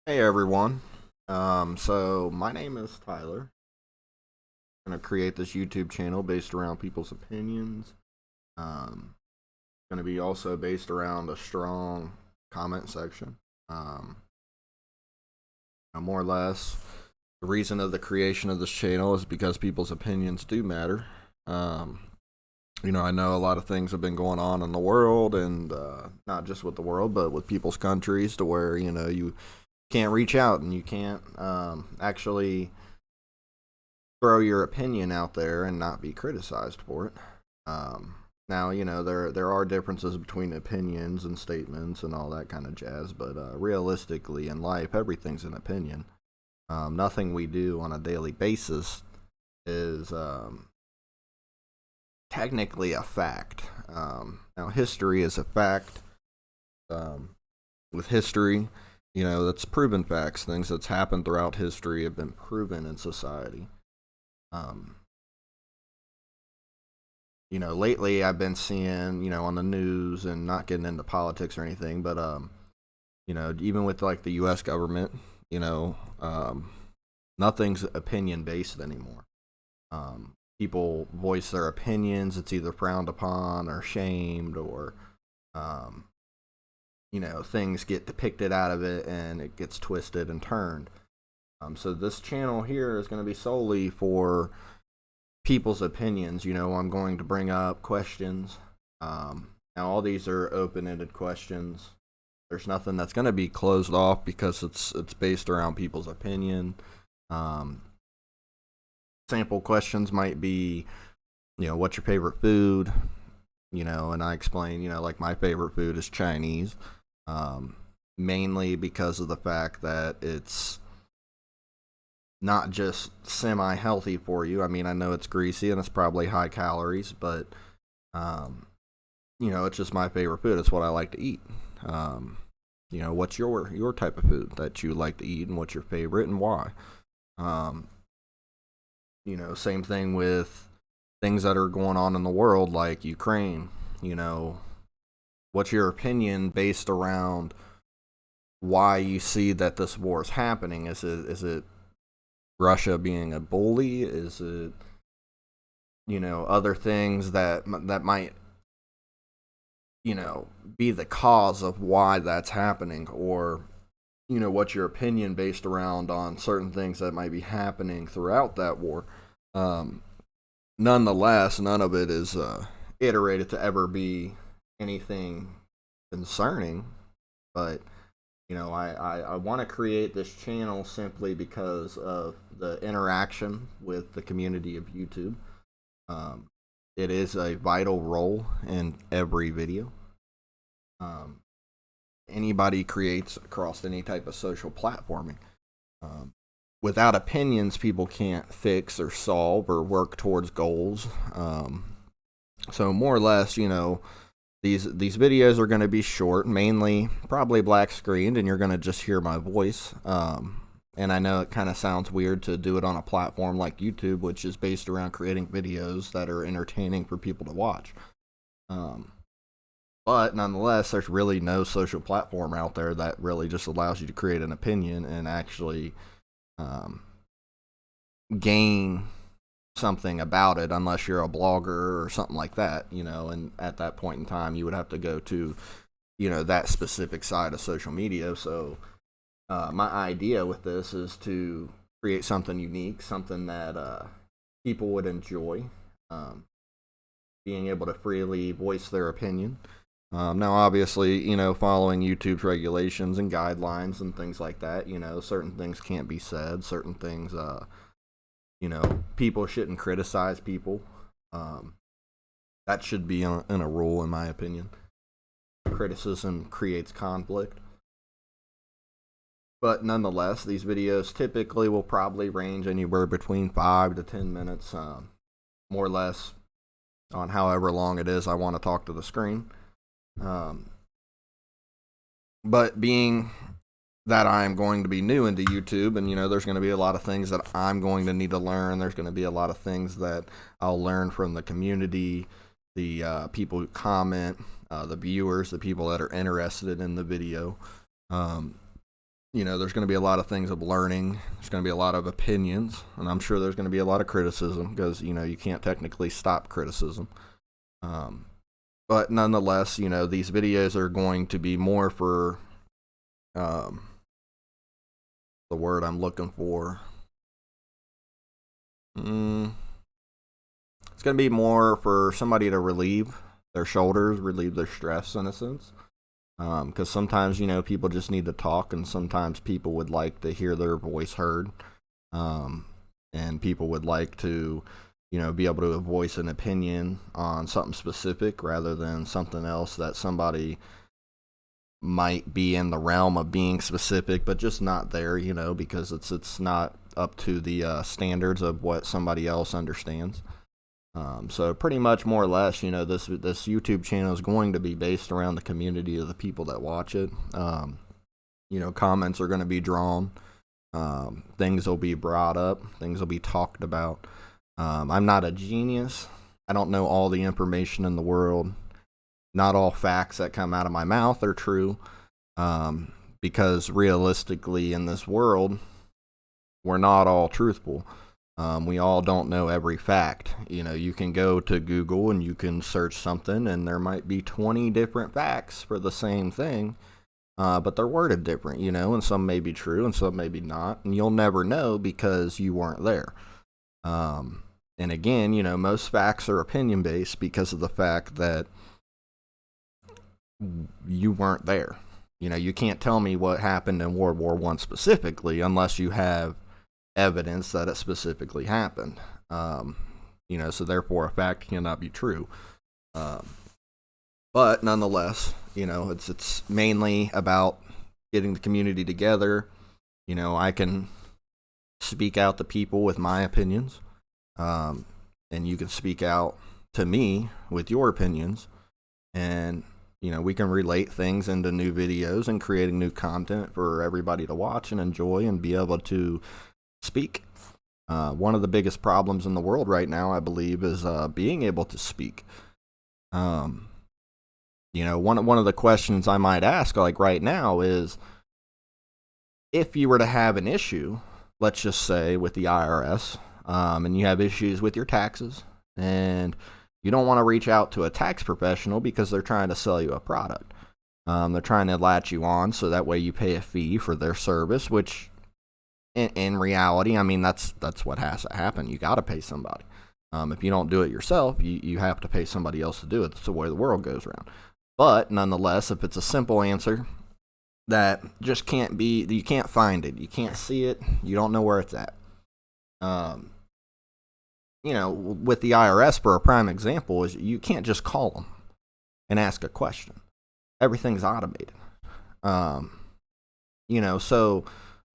Hey everyone. So my name is Tyler. I'm gonna create this YouTube channel based around people's opinions. Gonna be also based around a strong comment section. Um, More or less, the reason of the creation of this channel is because people's opinions do matter. Um, I know a lot of things have been going on in the world, and not just with the world, but with people's countries, to where you can't reach out and you can't actually throw your opinion out there and not be criticized for it. Now, there are differences between opinions and statements and all that kind of jazz, but realistically in life, everything's an opinion. Nothing we do on a daily basis is technically a fact. Now, history is a fact. Um, with history, that's proven facts. Things that's happened throughout history have been proven in society. Um, Lately I've been seeing, on the news, and not getting into politics or anything, but even with like the U.S. government, nothing's opinion based anymore. People voice their opinions. It's either frowned upon or shamed, or um, things get depicted out of it and it gets twisted and turned. So this channel here is going to be solely for people's opinions. I'm going to bring up questions. Now, all these are open-ended questions. There's nothing that's going to be closed off because it's based around people's opinion. Um, Sample questions might be, what's your favorite food? And I explain, like my favorite food is Chinese, um, mainly because of the fact that it's not just semi healthy for you. I mean, I know it's greasy and it's probably high calories, but um, it's just my favorite food. It's what I like to eat. What's your type of food that you like to eat, and what's your favorite and why? Um, Same thing with things that are going on in the world, like Ukraine. You know, what's your opinion based around why you see that this war is happening? Is it Russia being a bully? Is it other things that might be the cause of why that's happening? Or what's your opinion based around on certain things that might be happening throughout that war? um Nonetheless, none of it is iterated to ever be anything concerning. But I want to create this channel simply because of the interaction with the community of YouTube. um, it is a vital role in every video. um, Anybody creates across any type of social platforming. Um, Without opinions, people can't fix or solve or work towards goals. So more or less, these videos are going to be short, mainly probably black screened, and you're going to just hear my voice. And I know it kind of sounds weird to do it on a platform like YouTube, which is based around creating videos that are entertaining for people to watch. Um, but nonetheless, there's really no social platform out there that really just allows you to create an opinion and actually um, gain something about it, unless you're a blogger or something like that. And at that point in time, you would have to go to that specific side of social media. So my idea with this is to create something unique, something that people would enjoy, um, being able to freely voice their opinion. Now, obviously, following YouTube's regulations and guidelines and things like that, certain things can't be said. Certain things, people shouldn't criticize people. Um, that should be in a rule, in my opinion. Criticism creates conflict. But nonetheless, these videos typically will probably range anywhere between 5 to 10 minutes, more or less, on however long it is I want to talk to the screen. Um, but being that I'm going to be new into YouTube, and there's going to be a lot of things that I'm going to need to learn. There's going to be a lot of things that I'll learn from the community, the people who comment, the viewers, the people that are interested in the video. Um, there's going to be a lot of things of learning. There's going to be a lot of opinions, and I'm sure there's going to be a lot of criticism because, you can't technically stop criticism. But nonetheless, these videos are going to be more for the word I'm looking for. It's going to be more for somebody to relieve their shoulders, relieve their stress in a sense. Because sometimes, people just need to talk, and sometimes people would like to hear their voice heard. And people would like to, be able to voice an opinion on something specific rather than something else that somebody might be in the realm of being specific, but just not there, because it's not up to the standards of what somebody else understands. So pretty much more or less, this YouTube channel is going to be based around the community of the people that watch it. Comments are going to be drawn. Things will be brought up. Things will be talked about. I'm not a genius. I don't know all the information in the world. Not all facts that come out of my mouth are true. Because realistically in this world, we're not all truthful. We all don't know every fact. You can go to Google and you can search something and there might be 20 different facts for the same thing, but they're worded different, and some may be true and some may be not, and you'll never know because you weren't there. And again, most facts are opinion based because of the fact that you weren't there. You can't tell me what happened in World War I specifically unless you have evidence that it specifically happened. So therefore a fact cannot be true. But nonetheless, it's mainly about getting the community together. I can speak out to people with my opinions, and you can speak out to me with your opinions, and we can relate things into new videos and creating new content for everybody to watch and enjoy and be able to speak. One of the biggest problems in the world right now, I believe, is being able to speak. One of the questions I might ask, like right now, is if you were to have an issue, let's just say with the IRS, and you have issues with your taxes, and you don't want to reach out to a tax professional because they're trying to sell you a product. They're trying to latch you on so that way you pay a fee for their service, which in reality, that's what has to happen. You got to pay somebody. If you don't do it yourself, you have to pay somebody else to do it. That's the way the world goes around. But nonetheless, if it's a simple answer that just can't be, you can't find it, you can't see it, you don't know where it's at. With the IRS, for a prime example, is you can't just call them and ask a question. Everything's automated. So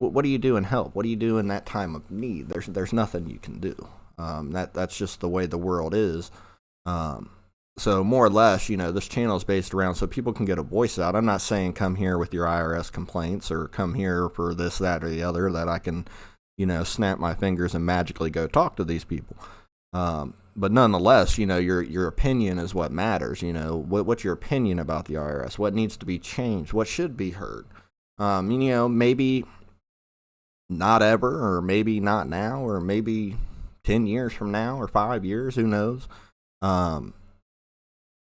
what do you do in help? What do you do in that time of need? There's nothing you can do. That's just the way the world is. So more or less, this channel is based around so people can get a voice out. I'm not saying come here with your IRS complaints or come here for this, that, or the other, that I can, snap my fingers and magically go talk to these people. But nonetheless, your opinion is what matters. What's your opinion about the IRS? What needs to be changed? What should be heard? Maybe not ever, or maybe not now, or maybe 10 years from now, or 5 years, who knows?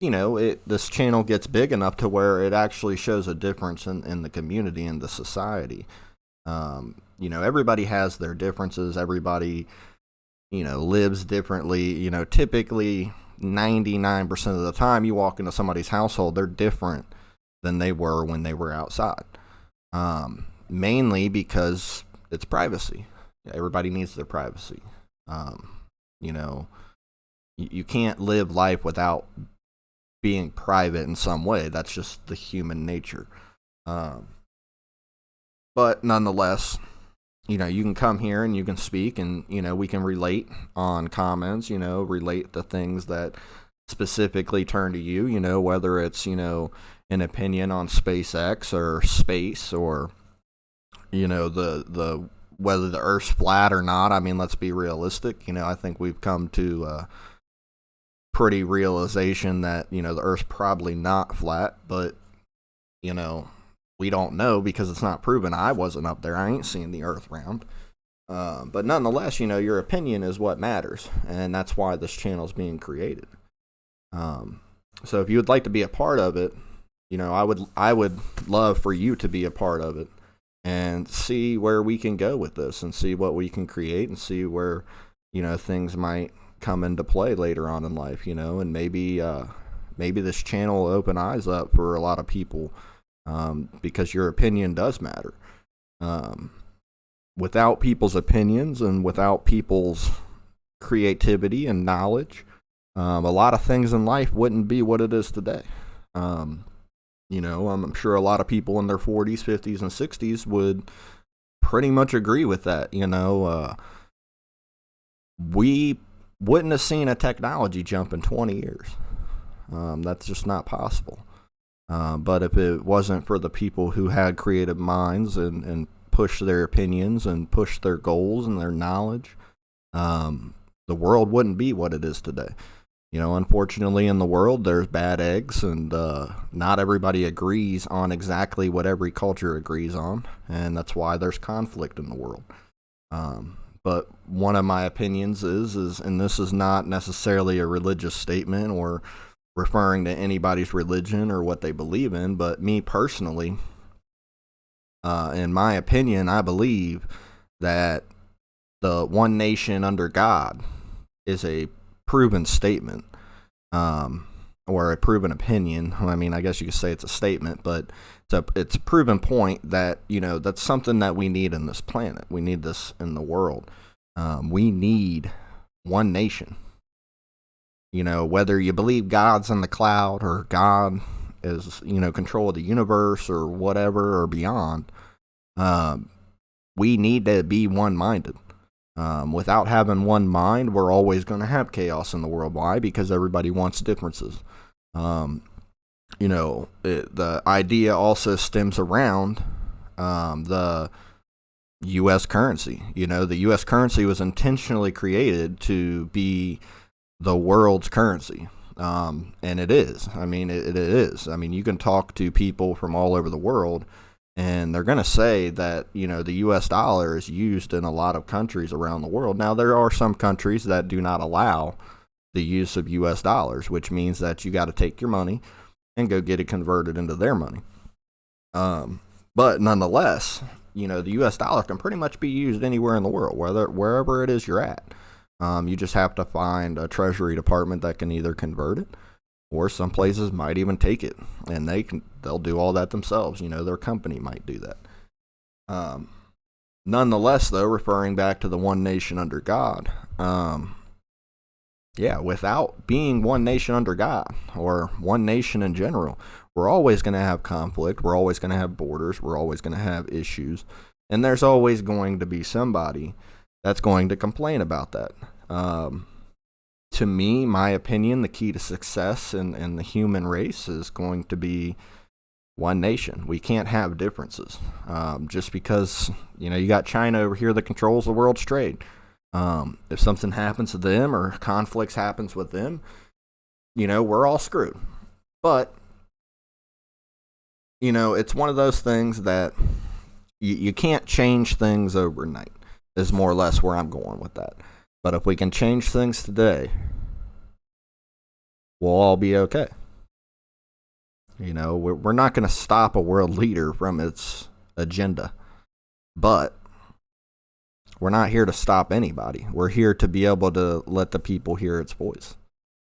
This channel gets big enough to where it actually shows a difference in the community and the society. Everybody has their differences. Everybody, lives differently. Typically 99% of the time you walk into somebody's household, they're different than they were when they were outside. Mainly because it's privacy. Everybody needs their privacy. You can't live life without being private in some way. That's just the human nature. But nonetheless, you can come here and you can speak, and we can relate on comments, relate the things that specifically turn to you, whether it's an opinion on SpaceX or space, or the whether the Earth's flat or not. Let's be realistic. I think we've come to a pretty realization that the Earth's probably not flat, but We don't know because it's not proven. I wasn't up there. I ain't seen the earth round. But nonetheless, your opinion is what matters, and that's why this channel is being created. So if you would like to be a part of it, I would love for you to be a part of it and see where we can go with this and see what we can create and see where, things might come into play later on in life, and maybe this channel will open eyes up for a lot of people, because your opinion does matter. Without people's opinions and without people's creativity and knowledge, a lot of things in life wouldn't be what it is today. I'm sure a lot of people in their 40s, 50s, and 60s would pretty much agree with that. We wouldn't have seen a technology jump in 20 years. That's just not possible. But if it wasn't for the people who had creative minds and pushed their opinions and pushed their goals and their knowledge, the world wouldn't be what it is today. Unfortunately, in the world, there's bad eggs, and not everybody agrees on exactly what every culture agrees on, and that's why there's conflict in the world. But one of my opinions is, and this is not necessarily a religious statement or referring to anybody's religion or what they believe in, but me personally, in my opinion, I believe that the one nation under God is a proven statement, or a proven opinion. I mean, I guess you could say it's a statement, but it's a proven point that, that's something that we need in this planet. We need this in the world. We need one nation. Whether you believe God's in the cloud or God is, control of the universe or whatever or beyond, we need to be one-minded. Without having one mind, we're always going to have chaos in the world. Why? Because everybody wants differences. The idea also stems around the U.S. currency. The U.S. currency was intentionally created to be the world's currency. And it is. I mean, it is. I mean, you can talk to people from all over the world, and they're going to say that, the U.S. dollar is used in a lot of countries around the world. Now, there are some countries that do not allow the use of U.S. dollars, which means that you got to take your money and go get it converted into their money. But nonetheless, the U.S. dollar can pretty much be used anywhere in the world, wherever it is you're at. You just have to find a Treasury Department that can either convert it, or some places might even take it, and they'll do all that themselves. Their company might do that. Nonetheless, though, referring back to the one nation under God, without being one nation under God, or one nation in general, we're always going to have conflict. We're always going to have borders. We're always going to have issues, and there's always going to be somebody that's going to complain about that. To me, my opinion, the key to success in the human race is going to be one nation. We can't have differences. Just because, you got China over here that controls the world's trade. If something happens to them or conflicts happens with them, we're all screwed. But, it's one of those things that you can't change things overnight, is more or less where I'm going with that. But if we can change things today, we'll all be okay. We're not going to stop a world leader from its agenda, but we're not here to stop anybody. We're here to be able to let the people hear its voice.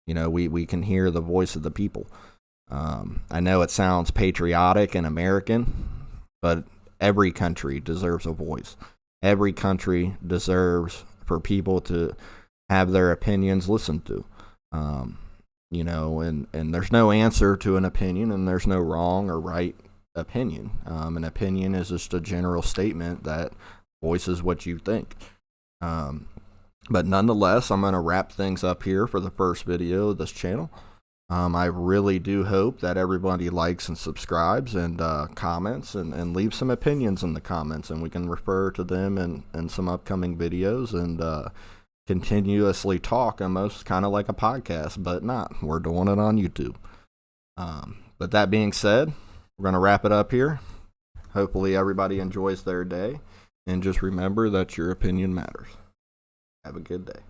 We can hear the voice of the people. I know it sounds patriotic and American, but every country deserves a voice. Every country deserves for people to have their opinions listened to. And there's no answer to an opinion, and there's no wrong or right opinion. An opinion is just a general statement that voices what you think. But nonetheless, I'm going to wrap things up here for the first video of this channel. I really do hope that everybody likes and subscribes and comments and leaves some opinions in the comments, and we can refer to them in some upcoming videos and continuously talk, almost kind of like a podcast, but not. We're doing it on YouTube. But that being said, we're going to wrap it up here. Hopefully, everybody enjoys their day. And just remember that your opinion matters. Have a good day.